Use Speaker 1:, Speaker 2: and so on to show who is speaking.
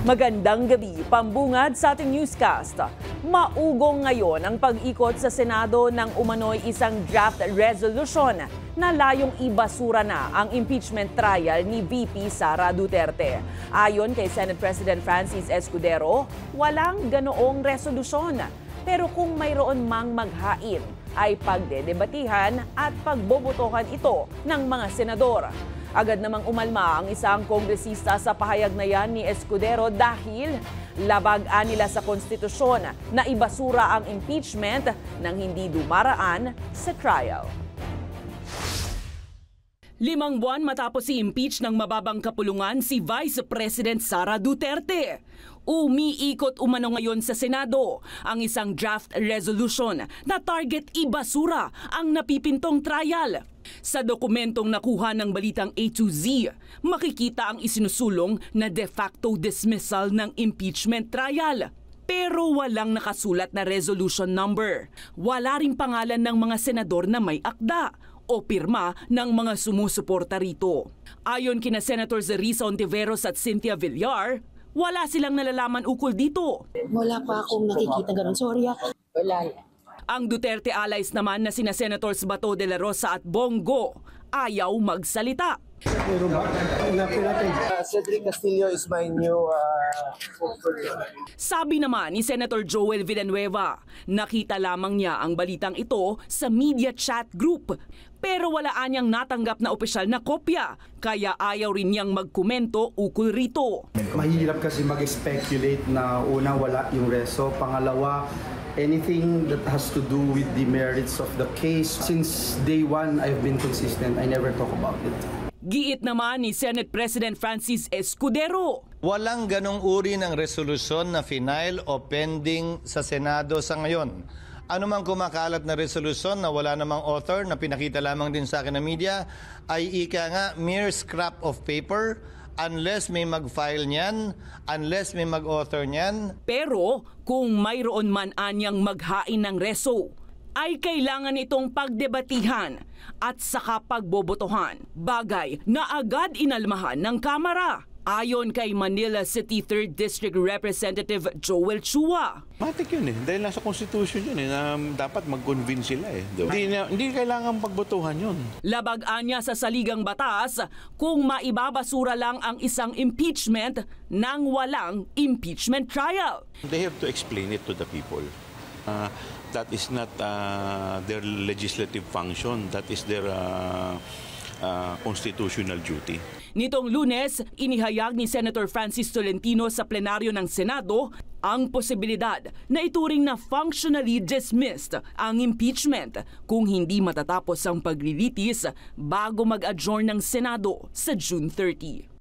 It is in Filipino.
Speaker 1: Magandang gabi, pambungad sa ating newscast. Maugong ngayon ang pag-ikot sa Senado ng umano'y isang draft resolution na layong ibasura na ang impeachment trial ni VP Sara Duterte. Ayon kay Senate President Francis Escudero, walang ganoong resolusyon. Pero kung mayroon mang maghain, ay pagdedebatihan at pagbobotohan ito ng mga senador. Agad namang umalma ang isang kongresista sa pahayag na yan ni Escudero dahil labag-an nila sa konstitusyon na ibasura ang impeachment nang hindi dumaraan sa trial. 5 buwan matapos i-impeach ng mababang kapulungan si Vice President Sara Duterte. Umiikot umano ngayon sa Senado ang isang draft resolution na target ibasura ang napipintong trial. Sa dokumentong nakuha ng Balitang A to Z, makikita ang isinusulong na de facto dismissal ng impeachment trial. Pero walang nakasulat na resolution number. Wala ring pangalan ng mga senador na may akda o pirma ng mga sumusuporta rito. Ayon kina Senators Risa Ontiveros at Cynthia Villar, wala silang nalalaman ukol dito.
Speaker 2: Wala pa akong nakikita ganun. Sorry. Wala.
Speaker 1: Ang Duterte allies naman na sina Senators Bato de la Rosa at Bongo ayaw magsalita.
Speaker 3: Cedric Castillo is my new
Speaker 1: Sabi naman ni Senator Joel Villanueva, nakita lamang niya ang balitang ito sa media chat group. Pero wala niyang natanggap na opisyal na kopya, kaya ayaw rin niyang magkomento ukol rito.
Speaker 4: Mahirap kasi mag-speculate na una wala yung reso, pangalawa anything that has to do with the merits of the case. Since day one, I've been consistent. I never talk about it.
Speaker 1: Giit naman ni Senate President Francis Escudero.
Speaker 5: Walang ganong uri ng resolusyon na final o pending sa Senado sa ngayon. Ano mang kumakalat na resolusyon na wala namang author na pinakita lamang din sa akin ng media ay ika nga mere scrap of paper unless may mag-file niyan, unless may mag-author niyan.
Speaker 1: Pero kung mayroon man anyang maghain ng reso, ay kailangan itong pagdebatihan at saka pagbobotohan. Bagay na agad inalmahan ng Kamara. Ayon kay Manila City 3rd District Representative Joel Chua.
Speaker 6: Matik yun dahil nasa Constitution yun na dapat mag-convince sila Hindi kailangan pagbotohan yun.
Speaker 1: Labag-an niya sa saligang batas kung maibabasura lang ang isang impeachment nang walang impeachment trial.
Speaker 6: They have to explain it to the people. That is not their legislative function. That is their constitutional duty.
Speaker 1: Nitong Lunes, inihayag ni Senator Francis Tolentino sa plenaryo ng Senado ang posibilidad na ituring na functionally dismissed ang impeachment kung hindi matatapos ang paglilitis bago mag-adjourn ng Senado sa June 30.